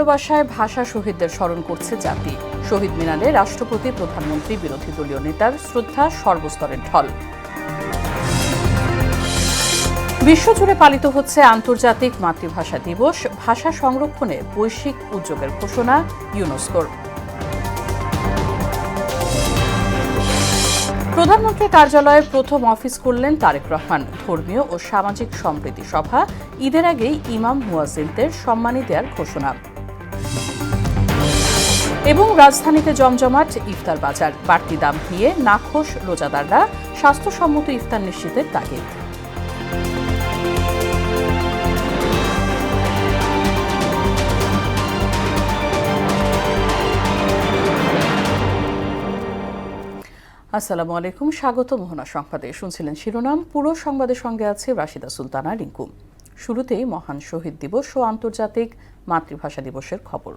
ভালোবাসায় ভাষা শহীদদের স্মরণ করছে জাতি। শহীদ মিনারে রাষ্ট্রপতি, প্রধানমন্ত্রী, বিরোধী দলীয় নেতার শ্রদ্ধা সর্বস্তরের ঢল। বিশ্বজুড়ে পালিত হচ্ছে আন্তর্জাতিক মাতৃভাষা দিবস। ভাষা সংরক্ষণে বৈশ্বিক উদ্যোগের ঘোষণা ইউনেস্কোর। প্রধানমন্ত্রীর কার্যালয়ে প্রথম অফিস করলেন তারেক রহমান। ধর্মীয় ও সামাজিক সম্প্রীতি সভা, ঈদের আগেই ইমাম মুয়াজ্জিনদের সম্মানী দেওয়ার ঘোষণা। এবং রাজধানীতে জমজমাট ইফতার বাজার। বাড়তি দাম নিয়ে নাখোশ রোজাদাররা, স্বাস্থ্যসম্মত ইফতার নিশ্চিতের তাগিদ। আসসালামু আলাইকুম, স্বাগত মোহনা সংবাদে। শুনছিলেন শিরোনাম, পুরো সংবাদের সঙ্গে আছে রাশিদা সুলতানা রিঙ্কু। শুরুতেই মহান শহীদ দিবস ও আন্তর্জাতিক মাতৃভাষা দিবসের খবর।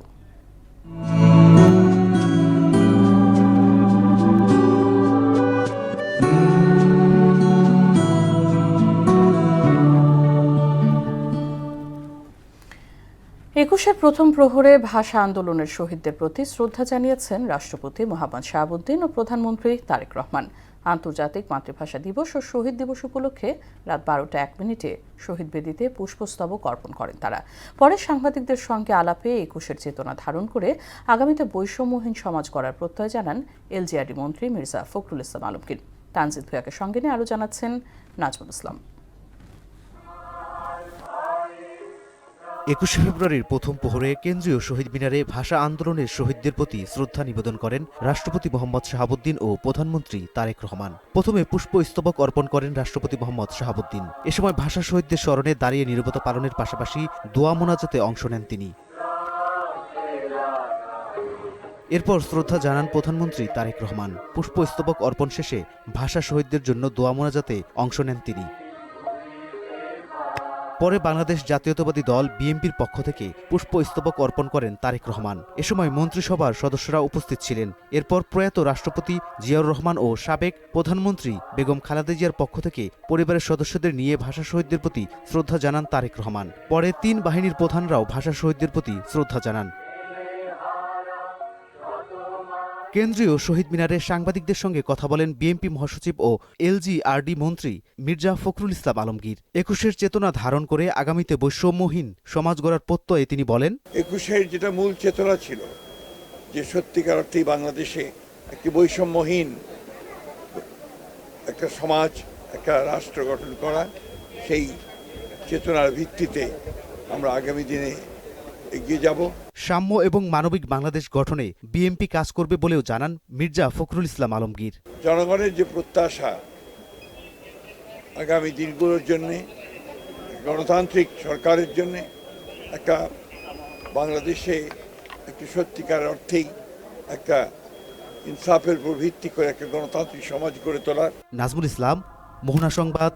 একুশের প্রথম প্রহরে ভাষা আন্দোলনের শহীদদের প্রতি শ্রদ্ধা জানিয়েছেন রাষ্ট্রপতি মোহাম্মদ শাহাবুদ্দিন ও প্রধানমন্ত্রী তারেক রহমান। আন্তর্জাতিক মাতৃভাষা দিবস ও শহীদ দিবস উপলক্ষে রাত 12টা 1 মিনিটে শহীদ বেদিতে পুষ্পস্তবক অর্পণ করেন তারা। পরে সাংবাদিকদের সঙ্গে আলাপে একুশের চেতনা ধারণ করে আগামীতে বৈষম্যহীন সমাজ গড়ার প্রত্যয় জানান এলজিআরডি মন্ত্রী মির্জা ফখরুল ইসলাম আলমগীর। তানজিদ ভুঁইয়াকে সঙ্গে নিয়ে আরও জানাচ্ছেন নাজমুল ইসলাম। 21 ফেব্রুয়ারির প্রথম প্রহরে কেন্দ্রীয় শহীদ মিনারে ভাষা আন্দোলনের শহীদদের প্রতি শ্রদ্ধা নিবেদন করেন রাষ্ট্রপতি মোহাম্মদ শাহাবুদ্দিন ও প্রধানমন্ত্রী তারেক রহমান। প্রথমে পুষ্পস্তবক অর্পণ করেন রাষ্ট্রপতি মোহাম্মদ শাহাবুদ্দিন। এ সময় ভাষা শহীদদের স্মরণে দাঁড়িয়ে নীরবতা পালনের পাশাপাশি দোয়া মোনাজাতে অংশ নেন তিনি। এরপর শ্রদ্ধা জানান প্রধানমন্ত্রী তারেক রহমান। পুষ্পস্তবক অর্পণ শেষে ভাষা শহীদদের জন্য দোয়া মোনাজাতে অংশ নেন তিনি। পরে বাংলাদেশ জাতীয়তাবাদী দল বিএনপির পক্ষ থেকে পুষ্পস্তবক অর্পণ করেন তারেক রহমান। এ সময় মন্ত্রিসভার সদস্যরা উপস্থিত ছিলেন। এরপর প্রয়াত রাষ্ট্রপতি জিয়াউর রহমান ও সাবেক প্রধানমন্ত্রী বেগম খালেদা জিয়ার পক্ষ থেকে পরিবারের সদস্যদের নিয়ে ভাষা শহীদদের প্রতি শ্রদ্ধা জানান তারেক রহমান। পরে 3 বাহিনীর প্রধানরাও ভাষা শহীদদের প্রতি শ্রদ্ধা জানান। কেন্দ্রীয় শহীদ মিনারে সাংবাদিকদের সঙ্গে কথা বলেন বিএনপি মহাসচিব ও এলজিআরডি মন্ত্রী মির্জা ফখরুল ইসলাম আলমগীর। একুশের চেতনা ধারণ করে আগামীতে বৈষম্যহীন সমাজ গড়ার প্রত্যয়ে তিনি বলেন, একুশের যেটা মূল চেতনা ছিল যে সত্যিকার অর্থেই বাংলাদেশে একটি বৈষম্যহীন একটা সমাজ, একটা রাষ্ট্র গঠন করা, সেই চেতনার ভিত্তিতে আমরা আগামী দিনে এগিয়ে যাব। সাম্য এবং মানবিক বাংলাদেশ গঠনে বিএনপি কাজ করবে বলেও জানান মির্জা ফখরুল ইসলাম আলমগীর। জনগণের যে প্রত্যাশা আগামী দিনগুলোর জন্য, গণতান্ত্রিক সরকারের জন্য একটা বাংলাদেশে একটি সত্যিকার অর্থেই একটা ইনসাফের উপর ভিত্তি করে একটা গণতান্ত্রিক সমাজ গড়ে তোলার। নাজমুল ইসলাম, মোহনা সংবাদ,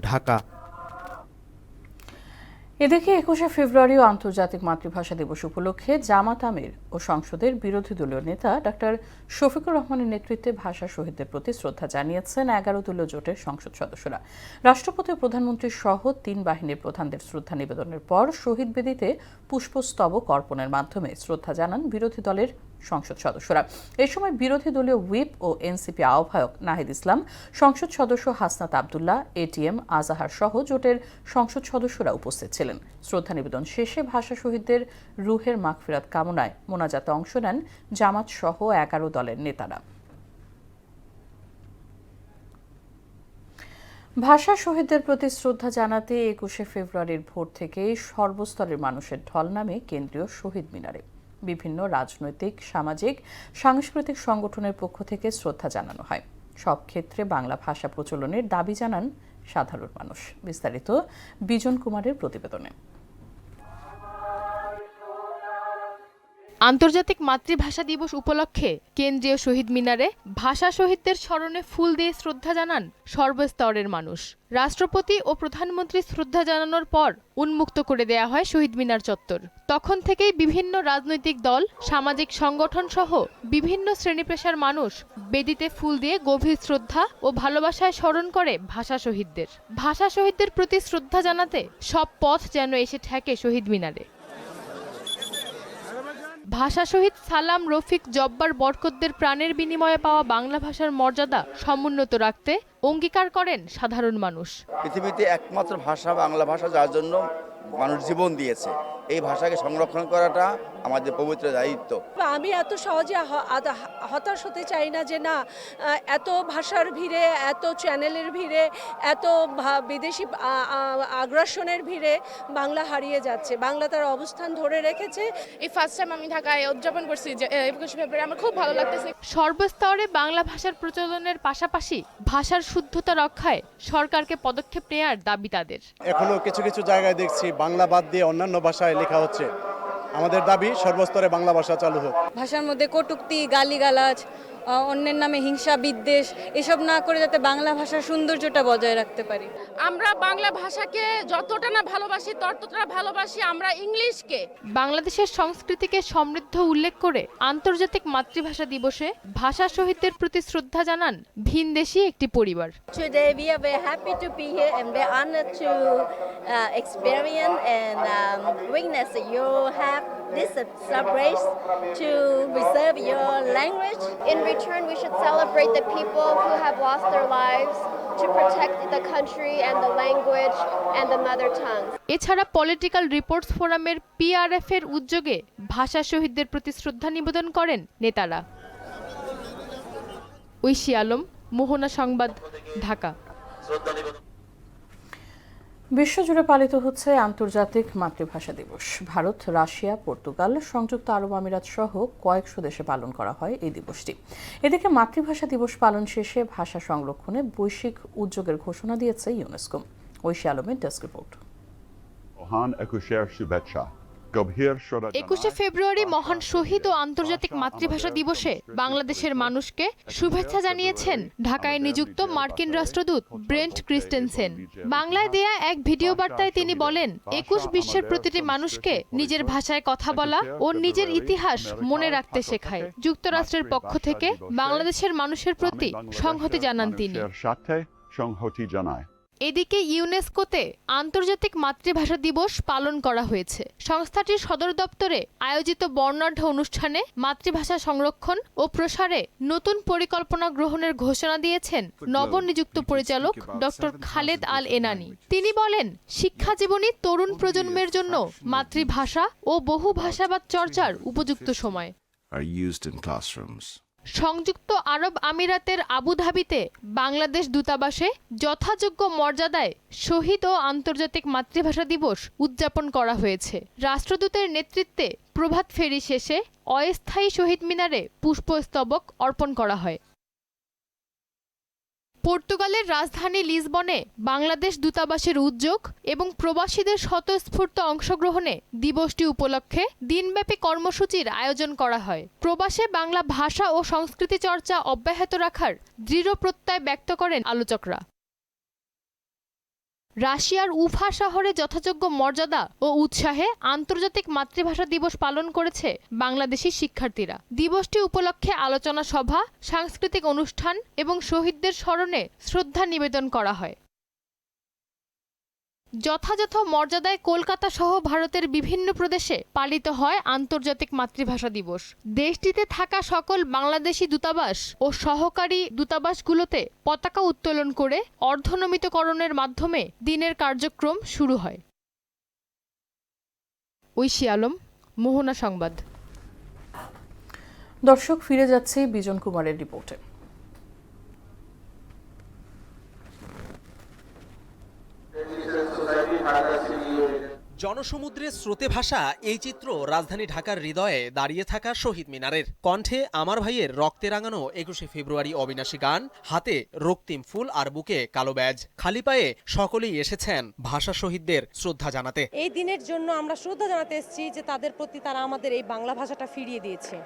ঢাকা। এদিকে 21শে ফেব্রুয়ারি আন্তর্জাতিক মাতৃভাষা দিবস উপলক্ষে জামাত আমির ও সংসদের বিরোধী দলীয় নেতা ডক্টর শফিকুর রহমানের নেতৃত্বে ভাষা শহীদদের প্রতি শ্রদ্ধা জানিয়েছেন 11 দলীয় জোটের সংসদ সদস্যরা। রাষ্ট্রপতি ও প্রধানমন্ত্রী সহ 3 বাহিনীর প্রধানদের শ্রদ্ধা নিবেদনের পর শহীদ বেদিতে পুষ্পস্তবক অর্পণের মাধ্যমে শ্রদ্ধা জানান বিরোধী দলের সংসদ সদস্যরা। এ সময় বিরোধী দলীয় হুইপ ও এনসিপি আহ্বায়ক নাহিদ ইসলাম, সংসদ সদস্য হাসনাত আবদুল্লাহ, এটিএম আজাহার সহ জোটের সংসদ সদস্যরা উপস্থিত ছিলেন। শ্রদ্ধা নিবেদন শেষে ভাষা শহীদদের রুহের মাগফিরাত কামনায় মোনাজাতে অংশ নেন জামাত সহ 11 দলের নেতারা। ভাষা শহীদদের প্রতি শ্রদ্ধা জানাতে 21শে ফেব্রুয়ারির ভোর থেকে সর্বস্তরের মানুষের ঢল নামে কেন্দ্রীয় শহীদ মিনারে। বিভিন্ন রাজনৈতিক, সামাজিক, সাংস্কৃতিক সংগঠনের পক্ষ থেকে শ্রদ্ধা জানানো হয়। সব ক্ষেত্রে বাংলা ভাষা প্রচলনের দাবি জানান সাধারণ মানুষ। বিস্তারিত বিজন কুমারের প্রতিবেদনে। আন্তর্জাতিক মাতৃভাষা দিবস উপলক্ষে কেন্দ্রীয় শহীদ মিনারে ভাষা শহীদদের স্মরণে ফুল দিয়ে শ্রদ্ধা জানান সর্বস্তরের মানুষ। রাষ্ট্রপতি ও প্রধানমন্ত্রী শ্রদ্ধা জানানোর পর উন্মুক্ত করে দেয়া হয় শহীদ মিনার চত্বর। তখন থেকেই বিভিন্ন রাজনৈতিক দল, সামাজিক সংগঠন সহ বিভিন্ন শ্রেণী পেশার মানুষ বেদিতে ফুল দিয়ে গভীর শ্রদ্ধা ও ভালোবাসায় স্মরণ করে ভাষা শহীদদের। ভাষা শহীদদের প্রতি শ্রদ্ধা জানাতে সব পথ যেন এসে ঠেকে শহীদ মিনারে। ভাষা শহীদ সালাম, রফিক, জব্বার, বরকতদের প্রাণের বিনিময়ে পাওয়া বাংলা ভাষার মর্যাদা সমুন্নত রাখতে অঙ্গীকার করেন সাধারণ মানুষ। পৃথিবীতে একমাত্র ভাষা বাংলা ভাষা, যার জন্য মানুষ জীবন দিয়েছে। এই ভাষাকে সংরক্ষণ করাটা আমাদের পবিত্র দায়িত্ব। আমি এত সহজে হতাশ হতে চাই না যে না, এত ভাষার ভিড়ে, এত চ্যানেলের ভিড়ে, এত বিদেশি আগ্রাসনের ভিড়ে বাংলা হারিয়ে যাচ্ছে। বাংলা তার অবস্থান ধরে রেখেছে। এই ফার্স্ট টাইম আমি ঢাকায় উদযাপন করছি যে 21 ফেব্রুয়ারি, আমার খুব ভালো লাগতেছে। সর্বস্তরে বাংলা ভাষার প্রচলনের পাশাপাশি ভাষার শুদ্ধতা রক্ষায় সরকারকে পদক্ষেপ নেওয়ার দাবি তাদের। এখনো কিছু কিছু জায়গায় দেখছি বাংলা বাদ দিয়ে অন্যান্য ভাষায় লেখা হচ্ছে। আমাদের দাবি সর্বস্তরে বাংলা ভাষা চালু হোক। ভাষার মধ্যে কটূক্তি, গালিগালাজ, অন্যের নামে হিংসা, বিদ্বেষ এসব না করে যাতে বাংলা ভাষার সৌন্দর্যটা বজায় রাখতে পারি। আমরা বাংলা ভাষাকে যতটা না ভালোবাসি ততটা ভালোবাসি আমরা ইংলিশকে। বাংলাদেশের সংস্কৃতিকে সমৃদ্ধ উল্লেখ করে আন্তর্জাতিক মাতৃভাষা দিবসে ভাষা শহীদদের প্রতি শ্রদ্ধা জানান ভিনদেশী একটি পরিবার। Today we are very happy to be here and we're honored to experience and witness you have this celebration to preserve your language. In return, we should celebrate the people who have lost their lives to protect the country and the language and the mother tongue. এছাড়া political reports ফোরামের PRF এর উদ্যোগে ভাষা শহীদদের প্রতি শ্রদ্ধা নিবেদন করেন নেতারা। ঐশী আলম, মোহনা সংবাদ, ঢাকা। বিশ্বজুড়ে পালিত হচ্ছে আন্তর্জাতিক মাতৃভাষা দিবস। ভারত, রাশিয়া, পর্তুগাল, সংযুক্ত আরব আমিরাত সহ কয়েকশো দেশে পালন করা হয় এই দিবসটি। এদিকে মাতৃভাষা দিবস পালন শেষে ভাষা সংরক্ষণে বৈশ্বিক উদ্যোগের ঘোষণা দিয়েছে ইউনেস্কো। ঐশী আলমের ডেস্ক রিপোর্ট। 21শে ফেব্রুয়ারি মহান শহীদ ও আন্তর্জাতিক মাতৃভাষা দিবসে বাংলাদেশের মানুষকে শুভেচ্ছা জানিয়েছেন ঢাকায় নিযুক্ত মার্কিন রাষ্ট্রদূত ব্রেন্ট ক্রিস্টেনসেন। বাংলায় দেয়া এক ভিডিও বার্তায় তিনি বলেন, 21 বিশ্বের প্রতিটি মানুষকে নিজের ভাষায় কথা বলা ও নিজের ইতিহাস মনে রাখতে শেখায়। যুক্তরাষ্ট্রের পক্ষ থেকে বাংলাদেশের মানুষের প্রতি সংহতি জানান তিনি। এদিকে ইউনেস্কোতে আন্তর্জাতিক মাতৃভাষা দিবস পালন করা হয়েছে। সংস্থাটির সদর দপ্তরে আয়োজিত বর্ণাঢ্য অনুষ্ঠানে মাতৃভাষা সংরক্ষণ ও প্রসারে নতুন পরিকল্পনা গ্রহণের ঘোষণা দিয়েছেন নবনিযুক্ত পরিচালক ডক্টর খালেদ আল এনানী। তিনি বলেন, শিক্ষা জীবনী তরুণ প্রজন্মের জন্য মাতৃভাষা ও বহু ভাষাবাদ চর্চার উপযুক্ত সময়। সংযুক্ত আরব আমিরাতের আবুধাবিতে বাংলাদেশ দূতাবাসে যথাযোগ্য মর্যাদায় শহীদ ও আন্তর্জাতিক মাতৃভাষা দিবস উদযাপন করা হয়েছে। রাষ্ট্রদূতের নেতৃত্বে প্রভাত ফেরি শেষে অস্থায়ী শহীদ মিনারে পুষ্পস্তবক অর্পণ করা হয়। পর্তুগালের রাজধানী লিসবনে বাংলাদেশ দূতাবাসের উদ্যোগ এবং প্রবাসীদের স্বতঃস্ফূর্ত অংশগ্রহণে দিবসটি উপলক্ষে দিনব্যাপী কর্মসূচির আয়োজন করা হয়। প্রবাসে বাংলা ভাষা ও সংস্কৃতি চর্চা অব্যাহত রাখার দৃঢ় প্রত্যয় ব্যক্ত করেন আলোচকরা। রাশিয়ার উফা শহরে যথাযোগ্য মর্যাদা ও উৎসাহে আন্তর্জাতিক মাতৃভাষা দিবস পালন করেছে বাংলাদেশি শিক্ষার্থীরা। দিবসটি উপলক্ষে আলোচনা সভা, সাংস্কৃতিক অনুষ্ঠান এবং শহীদদের স্মরণে শ্রদ্ধা নিবেদন করা হয়। যথাযথ মর্যাদায় কলকাতা সহ ভারতের বিভিন্ন প্রদেশে পালিত হয় আন্তর্জাতিক মাতৃভাষা দিবস। দেশটিতে থাকা সকল বাংলাদেশি দূতাবাস ও সহকারী দূতাবাসগুলোতে পতাকা উত্তোলন করে অর্ধনমিতকরণের মাধ্যমে দিনের কার্যক্রম শুরু হয়। ঐশী আলম, মোহনা সংবাদ। দর্শক, ফিরে যাচ্ছে বিজন কুমারের রিপোর্টে। জনসমুদ্রে স্রোতে ভাসা এই চিত্র রাজধানী ঢাকার হৃদয়ে দাঁড়িয়ে থাকা শহীদ মিনারের। কণ্ঠে আমার ভাইয়ের রক্তে রাঙানো 21শে ফেব্রুয়ারি অবিনাশী গান, হাতে রক্তিম ফুল আর বুকে কালো ব্যাজ। খালি পায়ে সকলেই এসেছেন ভাষা শহীদদের শ্রদ্ধা জানাতে। এই দিনের জন্য আমরা শ্রদ্ধা জানাতে এসেছি যে তাদের প্রতি তারা আমাদের এই বাংলা ভাষাটা ফিরিয়ে দিয়েছে।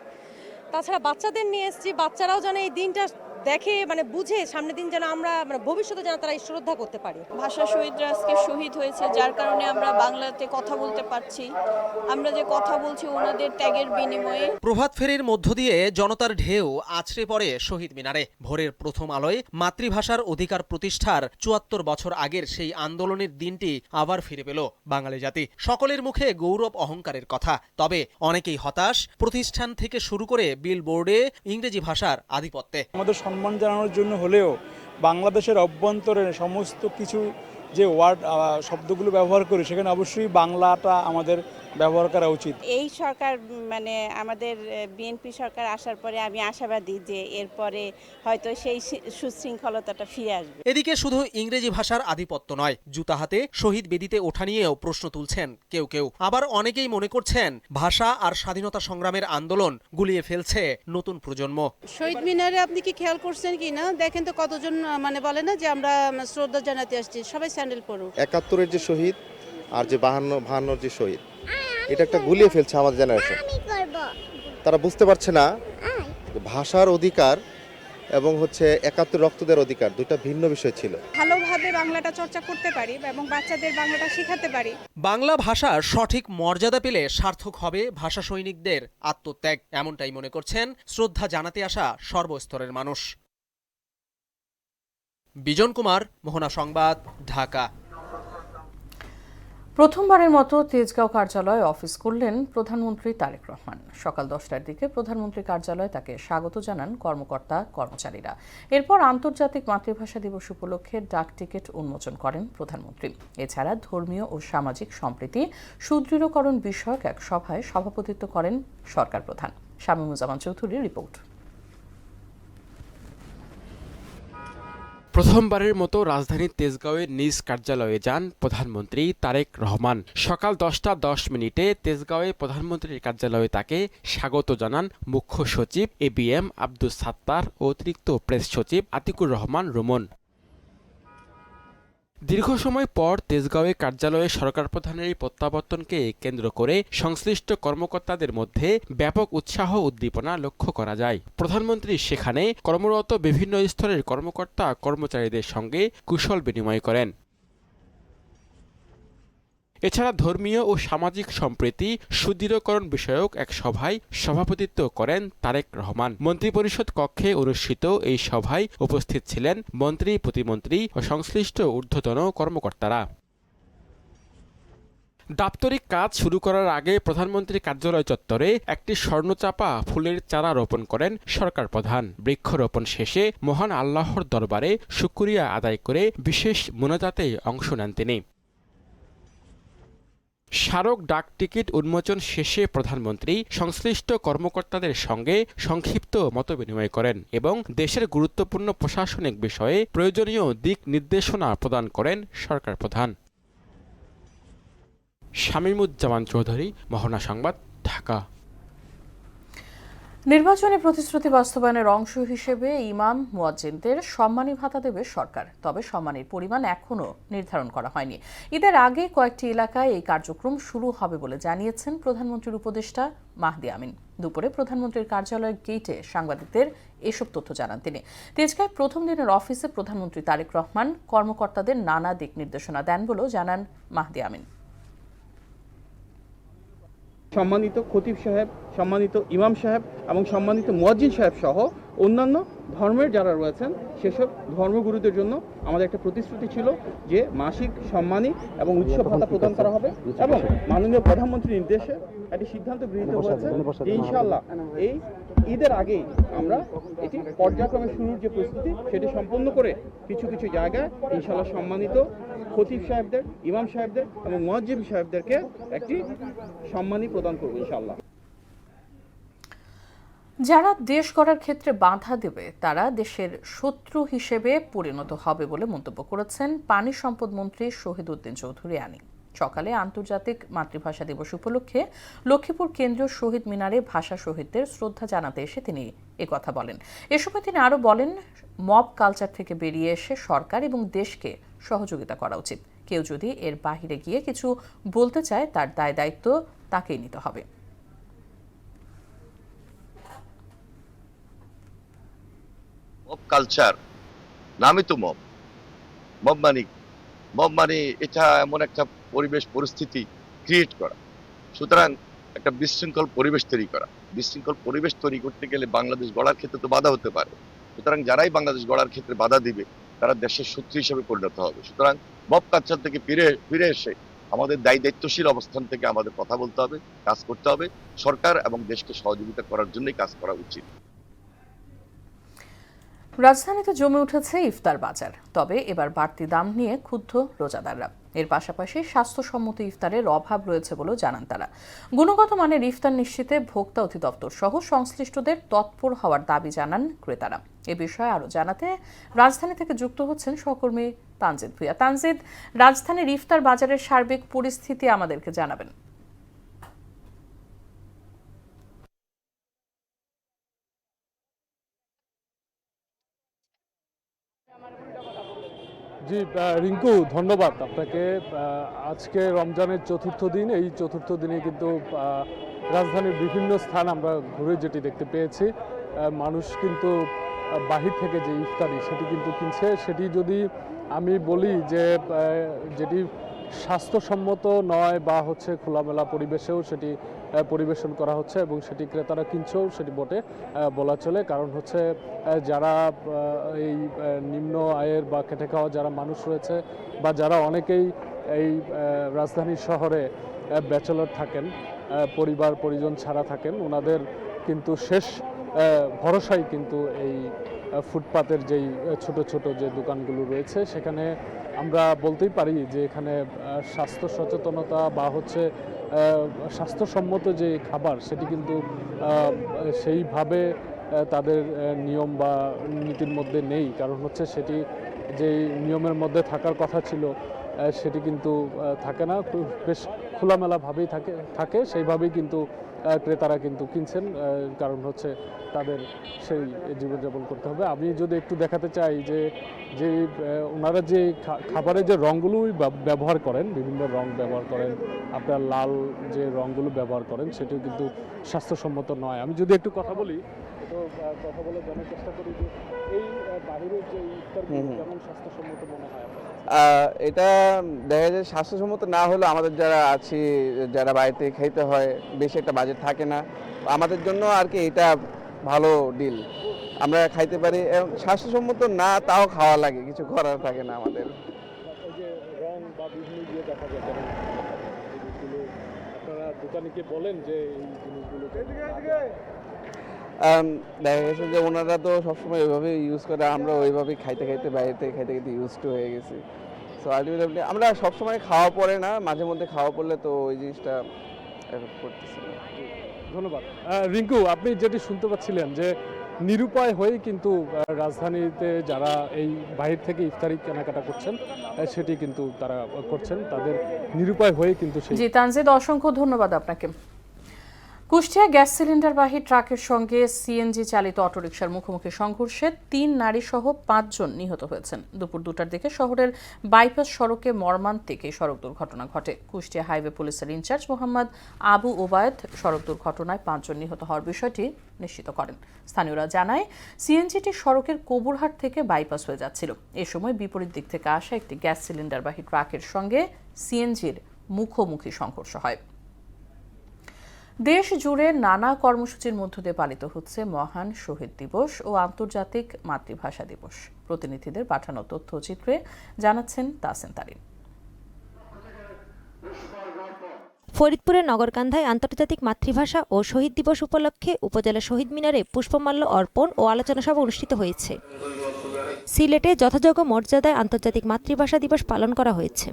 তাছাড়া বাচ্চাদের নিয়ে এসেছি, বাচ্চারাও যেন এই দিনটা দেখে মানে বুঝে সামনের দিন যেন আমরা মানে ভবিষ্যতে যেন তারা শ্রদ্ধা করতে পারি। ভাষা শহীদরা আজকে শহীদ হয়েছে, যার কারণে আমরা বাংলাতে কথা বলতে পারছি। আমরা যে কথা বলছি ওনাদের ত্যাগের বিনিময়ে। প্রভাত ফেরির মধ্য দিয়ে জনতার ঢেউ আছড়ে পড়ে শহীদ মিনারে। ভোরের প্রথম আলোয় মাতৃভাষার অধিকার প্রতিষ্ঠার ৭৪ বছর আগের সেই আন্দোলনের দিনটি আবার ফিরে পেল বাঙালি জাতি। সকলের মুখে গৌরব অহংকারের কথা। তবে অনেকেই হতাশ, প্রতিষ্ঠান থেকে শুরু করে বিলবোর্ডে ইংরেজি ভাষার আধিপত্যে। আমাদের সম্মান জানানোর জন্য হলেও বাংলাদেশের অভ্যন্তরে সমস্ত কিছু যে ওয়ার্ড শব্দগুলো ব্যবহার করি সেখানে অবশ্যই বাংলাটা আমাদের ব্যবহার করা উচিত। এই সরকার মানে আমাদের বিএনপি সরকার আসার পরে আমি আশাবাদী যে এরপরে হয়তো সেই সুশৃঙ্খলতাটা ফিরে আসবে। এদিকে শুধু ইংরেজি ভাষার আধিপত্য নয়, জুতা হাতে শহীদ বেদিতে ওঠা নিয়েও প্রশ্ন তুলছেন কেউ কেউ। আবার অনেকেই মনে করছেন ভাষা আর স্বাধীনতা সংগ্রামের আন্দোলন গুলিয়ে ফেলছে নতুন প্রজন্ম। শহীদ মিনারে আপনি কি খেয়াল করছেন কি না দেখেন তো, কতজন মানে বলে না যে আমরা শ্রদ্ধা জানাতে আসছি, সবাই স্যান্ডেল পরুক। ৭১-এর যে শহীদ আর যে ৫২-৫২-র যে শহীদ, এটা একটা গুলিয়ে ফেলছে আমাদের জেনারেশন। তারা বুঝতে পারছে না ভাষার অধিকার এবং ৭১ রক্তদের অধিকার দুটো ভিন্ন বিষয় ছিল। ভালোভাবে বাংলাটা চর্চা করতে পারি এবং বাচ্চাদের বাংলাটা শেখাতে পারি। বাংলা ভাষার সঠিক মর্যাদা পেলে সার্থক হবে ভাষা সৈনিকদের আত্মত্যাগ, এমনটাই মনে করছেন শ্রদ্ধা জানাতে আসা সর্বস্তরের মানুষ। বিজন কুমার, মোহনা সংবাদ, ঢাকা। প্রথমবারের মতো তেজগাঁও কার্যালয়ে অফিস করলেন প্রধানমন্ত্রী তারেক রহমান। সকাল 10টার দিকে প্রধানমন্ত্রী কার্যালয়ে তাকে স্বাগত জানান কর্মকর্তা কর্মচারীরা। এরপর আন্তর্জাতিক মাতৃভাষা দিবস উপলক্ষে ডাক টিকিট উন্মোচন করেন প্রধানমন্ত্রী। এছাড়া ধর্মীয় ও সামাজিক সম্প্রীতি সুদৃঢ়করণ বিষয়ক এক সভায় সভাপতিত্ব করেন সরকার প্রধান। শামীমুজ্জামান চৌধুরীর রিপোর্ট। প্রথমবারের মতো রাজধানীর তেজগাঁওয়ের নিজ কার্যালয়ে যান প্রধানমন্ত্রী তারেক রহমান। সকাল 10টা 10 তেজগাঁওয়ে প্রধানমন্ত্রীর কার্যালয়ে তাকে স্বাগত জানান মুখ্য সচিব ABM আব্দুস সাত্তার ও অতিরিক্ত প্রেস সচিব আতিকুর রহমান রুমন। দীর্ঘ সময় পর তেজগাঁওয়ে কার্যালয়ে সরকার প্রধানের এই প্রত্যাবর্তনকে কেন্দ্র করে সংশ্লিষ্ট কর্মকর্তাদের মধ্যে ব্যাপক উৎসাহ উদ্দীপনা লক্ষ্য করা যায়। প্রধানমন্ত্রী সেখানে কর্মরত বিভিন্ন স্তরের কর্মকর্তা কর্মচারীদের সঙ্গে কুশল বিনিময় করেন। এছাড়া ধর্মীয় ও সামাজিক সম্প্রীতি সুদৃঢ়করণ বিষয়ক এক সভায় সভাপতিত্ব করেন তারেক রহমান। মন্ত্রিপরিষদ কক্ষে অনুষ্ঠিত এই সভায় উপস্থিত ছিলেন মন্ত্রী, প্রতিমন্ত্রী ও সংশ্লিষ্ট ঊর্ধ্বতন কর্মকর্তারা। দাপ্তরিক কাজ শুরু করার আগে প্রধানমন্ত্রীর কার্যালয় চত্বরে একটি স্বর্ণচাপা ফুলের চারা রোপণ করেন সরকার প্রধান। বৃক্ষরোপণ শেষে মহান আল্লাহর দরবারে শুকরিয়া আদায় করে বিশেষ মোনাজাতে অংশ নেন তিনি। স্মারক ডাক টিকিট উন্মোচন শেষে প্রধানমন্ত্রী সংশ্লিষ্ট কর্মকর্তাদের সঙ্গে সংক্ষিপ্ত মতবিনিময় করেন এবং দেশের গুরুত্বপূর্ণ প্রশাসনিক বিষয়ে প্রয়োজনীয় দিক নির্দেশনা প্রদান করেন সরকার প্রধান। শামীমুজ্জামান চৌধুরী, মোহনা সংবাদ, ঢাকা। নির্বাচনী প্রতিশ্রুতি বাস্তবায়নের অংশ হিসেবে ইমাম মুয়াজ্জিনদের সম্মানী ভাতা দেবে সরকার। তবে সম্মানীর পরিমাণ এখনও নির্ধারণ করা হয়নি। ঈদের আগে কয়েকটি এলাকায় এই কার্যক্রম শুরু হবে বলে জানিয়েছেন প্রধানমন্ত্রীর উপদেষ্টা মাহদি আমিন। দুপুরে প্রধানমন্ত্রীর কার্যালয়ের গেটে সাংবাদিকদের এসব তথ্য জানান তিনি। তেজগাঁয় প্রথম দিনের অফিসে প্রধানমন্ত্রী তারেক রহমান কর্মকর্তাদের নানা দিক নির্দেশনা দেন বলেও জানান মাহদি আমিন। সম্মানিত খতিব সাহেব, সম্মানিত ইমাম সাহেব এবং সম্মানিত মুয়াজ্জিন সাহেব সহ অন্যান্য ধর্মের যারা রয়েছেন সেসব ধর্মগুরুদের জন্য আমাদের একটা প্রতিশ্রুতি ছিল যে মাসিক সম্মানী এবং উৎসব ভাতা প্রদান করা হবে এবং মাননীয় প্রধানমন্ত্রীর নির্দেশে একটি সিদ্ধান্ত গৃহীত হয়েছে যে ইনশাআল্লাহ এই ঈদের আগেই আমরা এটি পর্যায়ক্রমে শুরুর যে প্রস্তুতি সেটি সম্পন্ন করে কিছু কিছু জায়গায় ইনশাআল্লাহ সম্মানিত খতিব সাহেবদের, ইমাম সাহেবদের এবং মুয়াজ্জিন সাহেবদেরকে একটি সম্মানী প্রদান করব ইনশাআল্লাহ। যারা দেশ গড়ার ক্ষেত্রে বাধা দেবে তারা দেশের শত্রু হিসেবে পরিণত হবে বলে মন্তব্য করেছেন পানি সম্পদ মন্ত্রী শহীদ উদ্দিন চৌধুরী আনি। সকালে আন্তর্জাতিক মাতৃভাষা দিবস উপলক্ষে লক্ষ্মীপুর কেন্দ্রীয় শহীদ মিনারে ভাষা শহীদদের শ্রদ্ধা জানাতে এসে তিনি একথা বলেন। এ সময় তিনি আরও বলেন, মব কালচার থেকে বেরিয়ে এসে সরকার এবং দেশকে সহযোগিতা করা উচিত। কেউ যদি এর বাহিরে গিয়ে কিছু বলতে চায় তার দায় দায়িত্ব তাকেই নিতে হবে। মব কালচার, নামই তো মব। মব মানে এটা এমন একটা পরিবেশ পরিস্থিতি ক্রিয়েট করা। সুতরাং একটা বিশৃঙ্খল পরিবেশ তৈরি করা। বিশৃঙ্খল পরিবেশ তৈরি করতে গেলে বাংলাদেশ গড়ার ক্ষেত্রে তো বাধা হতে পারে। সুতরাং যারাই বাংলাদেশ গড়ার ক্ষেত্রে বাধা দিবে তারা দেশের শত্রু হিসেবে পরিণত হবে। সুতরাং মব কালচার থেকে ফিরে এসে আমাদের দায়িত্বশীল অবস্থান থেকে আমাদের কথা বলতে হবে, কাজ করতে হবে। সরকার এবং দেশকে সহযোগিতা করার জন্যই কাজ করা উচিত। রাজধানীতে জমে উঠেছে ইফতার বাজার, তবে এবার বাড়তি দাম নিয়ে ক্ষুব্ধ রোজাদাররা। এর পাশাপাশি স্বাস্থ্যসম্মত ইফতারের অভাব রয়েছে বলেও জানান তারা। গুণগত মানের ইফতার নিশ্চিতে ভোক্তা অধিদপ্তর সহ সংশ্লিষ্টদের তৎপর হওয়ার দাবি জানান ক্রেতারা। এ বিষয়ে আরও জানাতে রাজধানী থেকে যুক্ত হচ্ছেন সহকর্মী তানজিদ ভুঁইয়া। তানজিদ, রাজধানীর ইফতার বাজারের সার্বিক পরিস্থিতি আমাদেরকে জানাবেন। জি রিঙ্কু, ধন্যবাদ আপনাকে। আজকে রমজানের চতুর্থ দিন। এই চতুর্থ দিনে কিন্তু রাজধানীর বিভিন্ন স্থান আমরা ঘুরে যেটি দেখতে পেয়েছি, মানুষ কিন্তু বাহির থেকে যে ইফতারি সেটি কিন্তু কিনছে। সেটি যদি আমি বলি যে যেটি স্বাস্থ্যসম্মত নয় বা হচ্ছে খোলামেলা পরিবেশেও সেটি পরিবেশন করা হচ্ছে এবং সেটি ক্রেতারা কিনছেও, সেটি বটে বলা চলে। কারণ হচ্ছে যারা এই নিম্ন আয়ের বা খেটে খাওয়া যারা মানুষ রয়েছে বা যারা অনেকেই এই রাজধানী শহরে ব্যাচেলর থাকেন, পরিবার পরিজন ছাড়া থাকেন, ওনাদের কিন্তু শেষ ভরসাই কিন্তু এই ফুটপাতের যেই ছোট ছোট যে দোকানগুলো রয়েছে। সেখানে আমরা বলতেই পারি যে এখানে স্বাস্থ্য সচেতনতা বা হচ্ছে স্বাস্থ্যসম্মত যে খাবার সেটি কিন্তু সেইভাবে তাদের নিয়ম বা নীতির মধ্যে নেই। কারণ হচ্ছে সেটি যেই নিয়মের মধ্যে থাকার কথা ছিল সেটি কিন্তু থাকে না, বেশ খোলামেলাভাবেই থাকে সেইভাবেই কিন্তু ক্রেতারা কিন্তু কিনছেন। কারণ হচ্ছে তাদের সেই জীবনযাপন করতে হবে। আমি যদি একটু দেখাতে চাই যে ওনারা যে খাবারের যে রঙগুলো ব্যবহার করেন, বিভিন্ন রং ব্যবহার করেন, আপনার লাল যে রঙগুলো ব্যবহার করেন সেটিও কিন্তু স্বাস্থ্যসম্মত নয়। আমি যদি একটু কথা বলি, তো কথা বলে জানার চেষ্টা করি যে এই বাহিরের যে ইফতারগুলো কেমন স্বাস্থ্যসম্মত মনে হয়? এটা দেখা যায় স্বাস্থ্যসম্মত না হলে আমাদের যারা আছি, যারা বাড়িতে খাইতে হয়, বেশি একটা বাজেট থাকে না, আমাদের জন্য আর কি এটা ভালো ডিল। আমরা খাইতে পারি এবং স্বাস্থ্যসম্মত না তাও খাওয়া লাগে, কিছু করার থাকে না আমাদের। আপনারা দোকানিকে বলেন যে এই জিনিসগুলো দেখা গেছে যে ওনারা তো সবসময় ওইভাবে ইউজ করে, আমরা ওইভাবেই খাইতে বাইরে থেকে খাইতে ইউজ টু হয়ে গেছি। সো আলটিমেটলি আমরা সবসময় খাওয়া পড়ে না, মাঝে মধ্যে খাওয়া পড়লে তো ওই জিনিসটা এফেক্ট করতেছে না। ধন্যবাদ। রিঙ্কু, আপনি যেটি শুনতে পাচ্ছিলেন যে নিরুপায় হয়েই কিন্তু রাজধানীতে যারা এই বাহির থেকে ইফতারি কেনাকাটা করছেন সেটি কিন্তু তারা করছেন, তাদের নিরুপায় হয়ে কিন্তু। জি তানজিদ, অসংখ্য ধন্যবাদ আপনাকে। কুষ্টিয়া গ্যাস সিলিন্ডারবাহী ট্রাকের সঙ্গে সিএনজি চালিত অটোরিকশার মুখোমুখি সংঘর্ষে ৩ নারী সহ ৫ জন নিহত হয়েছেন। দুপুর 2টার দিকে শহরের বাইপাস সড়কে মর্মান্তিক এই সড়ক দুর্ঘটনা ঘটে। কুষ্টিয়া হাইওয়ে পুলিশের ইনচার্জ মোহাম্মদ আবু ওবায়দ সড়ক দুর্ঘটনায় 5 জন নিহত হওয়ার বিষয়টি নিশ্চিত করেন। স্থানীয়রা জানায় সিএনজিটি সড়কের কবুরহাট থেকে বাইপাস হয়ে যাচ্ছিল। এ সময় বিপরীত দিক থেকে আসা একটি গ্যাস সিলিন্ডারবাহী ট্রাকের সঙ্গে সিএনজির মুখোমুখি সংঘর্ষ হয়। দেশ জুড়ে নানা কর্মসূচির মধ্য দিয়ে পালিত হচ্ছে মহান শহীদ দিবস ও আন্তর্জাতিক মাতৃভাষা দিবস। প্রতিনিধিদের পাঠানো তথ্যচিত্রে জানাচ্ছেন তাসিন তারিন। ফরিদপুরের নগরকান্ধায় আন্তর্জাতিক মাতৃভাষা ও শহীদ দিবস উপলক্ষে উপজেলা শহীদ মিনারে পুষ্পমাল্য অর্পণ ও আলোচনা সভা অনুষ্ঠিত হয়েছে। সিলেটে যথাযোগ্য মর্যাদায় আন্তর্জাতিক মাতৃভাষা দিবস পালন করা হয়েছে।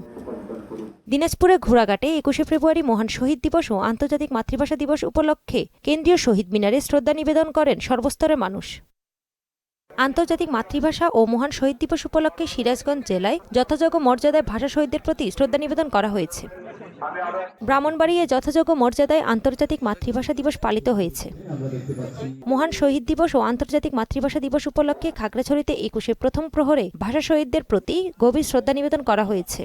দিনাজপুরে ঘোড়াঘাটে 21শে ফেব্রুয়ারি মহান শহীদ দিবস ও আন্তর্জাতিক মাতৃভাষা দিবস উপলক্ষে কেন্দ্রীয় শহীদ মিনারে শ্রদ্ধা নিবেদন করেন সর্বস্তরের মানুষ। আন্তর্জাতিক মাতৃভাষা ও মহান শহীদ দিবস উপলক্ষে সিরাজগঞ্জ জেলায় যথাযোগ্য মর্যাদায় ভাষা শহীদদের প্রতি শ্রদ্ধা নিবেদন করা হয়েছে। ব্রাহ্মণবাড়িয়ায় যথাযোগ্য মর্যাদায় আন্তর্জাতিক মাতৃভাষা দিবস পালিত হয়েছে। মহান শহীদ দিবস ও আন্তর্জাতিক মাতৃভাষা দিবস উপলক্ষে খাগড়াছড়িতে 21শে প্রথম প্রহরে ভাষা শহীদদের প্রতি গভীর শ্রদ্ধা নিবেদন করা হয়েছে।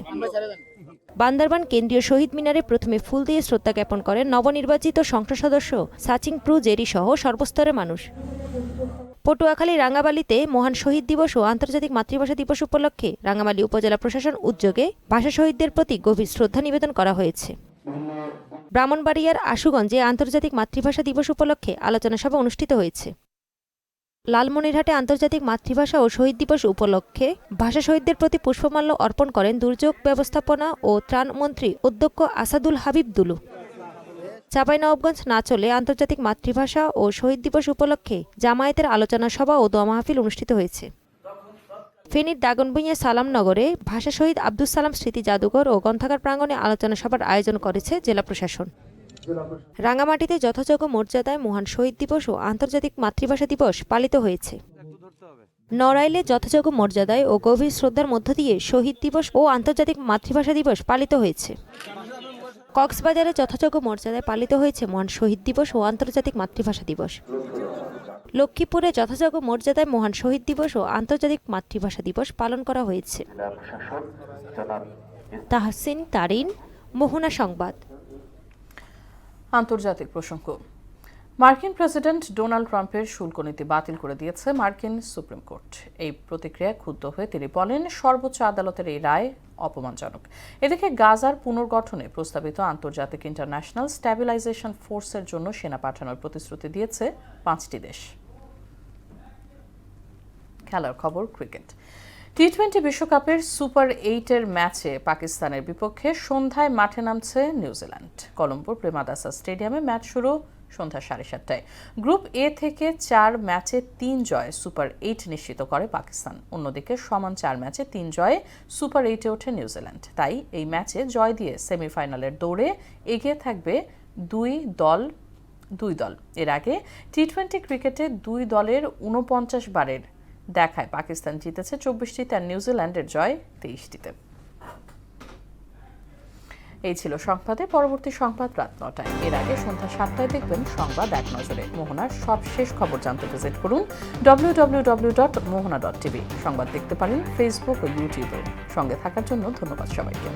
বান্দরবান কেন্দ্রীয় শহীদ মিনারে প্রথমে ফুল দিয়ে শ্রদ্ধা জ্ঞাপন করেন নবনির্বাচিত সংসদ সদস্য সাচিং প্রু জেরি সহ সর্বস্তরের মানুষ। পটুয়াখালী রাঙ্গামালিতে মহান শহীদ দিবস ও আন্তর্জাতিক মাতৃভাষা দিবস উপলক্ষে রাঙ্গামালী উপজেলা প্রশাসন উদ্যোগে ভাষা শহীদদের প্রতি গভীর শ্রদ্ধা নিবেদন করা হয়েছে। ব্রাহ্মণবাড়িয়ার আশুগঞ্জে আন্তর্জাতিক মাতৃভাষা দিবস উপলক্ষে আলোচনা সভা অনুষ্ঠিত হয়েছে। লালমনিরহাটে আন্তর্জাতিক মাতৃভাষা ও শহীদ দিবস উপলক্ষে ভাষা শহীদদের প্রতি পুষ্পমাল্য অর্পণ করেন দুর্যোগ ব্যবস্থাপনা ও ত্রাণ মন্ত্রী অধ্যক্ষ আসাদুল হাবিব দুলু। চাঁপাইনবাবগঞ্জ নাচলে আন্তর্জাতিক মাতৃভাষা ও শহীদ দিবস উপলক্ষে জামায়াতের আলোচনা সভা ও দোয়া মাহফিল অনুষ্ঠিত হয়েছে। ফেনীর দাগনভূঞা সালামনগরে ভাষা শহীদ আব্দুল সালাম স্মৃতি জাদুঘর ও গ্রন্থাগার প্রাঙ্গণে আলোচনা সভার আয়োজন করেছে জেলা প্রশাসন। রাঙ্গামাটিতে যথাযোগ্য মর্যাদায় মহান শহীদ দিবস ও আন্তর্জাতিক মাতৃভাষা দিবস পালিত হয়েছে। নড়াইলে যথাযোগ্য মর্যাদায় ও গভীর শ্রদ্ধার মধ্য দিয়ে শহীদ দিবস ও আন্তর্জাতিক মাতৃভাষা দিবস পালিত হয়েছে। কক্সবাজারে যথাযোগ্য মর্যাদায় পালিত হয়েছে মহান শহীদ দিবস ও আন্তর্জাতিক মাতৃভাষা দিবস। লক্ষ্মীপুরে যথাযোগ্য মর্যাদায় মহান শহীদ দিবস ও আন্তর্জাতিক মাতৃভাষা দিবস পালন করা হয়েছে। তাহসিন তারিন, মোহনা সংবাদ। আন্তর্জাতিক প্রসঙ্গ। মার্কিন প্রেসিডেন্ট ডোনাল্ড ট্রাম্পের শুল্ক নীতি বাতিল করে দিয়েছে মার্কিন সুপ্রিম কোর্ট। এই প্রতিক্রিয়ায় ক্ষুব্ধ হয়ে তিনি বলেন, সর্বোচ্চ আদালতের এই রায় অপমানজনক। এদিকে গাজার পুনর্গঠনে প্রস্তাবিত আন্তর্জাতিক ইন্টারন্যাশনাল স্ট্যাবিলাইজেশন ফোর্সের জন্য সেনা পাঠানোর প্রতিশ্রুতি দিয়েছে 5টি দেশ। খেলার খবর, ক্রিকেট। টি-20 বিশ্বকাপের সুপার 8-এর ম্যাচে পাকিস্তানের বিপক্ষে সন্ধ্যায় মাঠে নামছে নিউজিল্যান্ড। কলম্বোর প্রেমাদাসা স্টেডিয়ামে ম্যাচ শুরু সন্ধ্যা 7:30টায়। গ্রুপ এ থেকে 4 ম্যাচে 3 জয় সুপার 8 নিশ্চিত করে পাকিস্তান। অন্যদিকে সমান 4 ম্যাচে 3 জয়ে সুপার 8-এ ওঠে নিউজিল্যান্ড। তাই এই ম্যাচে জয় দিয়ে সেমিফাইনালের দৌড়ে এগিয়ে থাকবে দুই দল। এর আগে টি-20 ক্রিকেটে 2 দলের 49 বারের দেখায় পাকিস্তান জিতেছে 24টিতে আর নিউজিল্যান্ডের জয় 23টিতে। এই ছিল সংবাদে। পরবর্তী সংবাদ রাত 9টায়। এর আগে সন্ধ্যা 7টায় দেখবেন সংবাদ এক নজরে। মোহনার সবশেষ খবর জানতে ভিজিট করুন www.mohana.tv। সংবাদ দেখতে পারেন ফেসবুক ও ইউটিউবে। সঙ্গে থাকার জন্য ধন্যবাদ সবাইকে।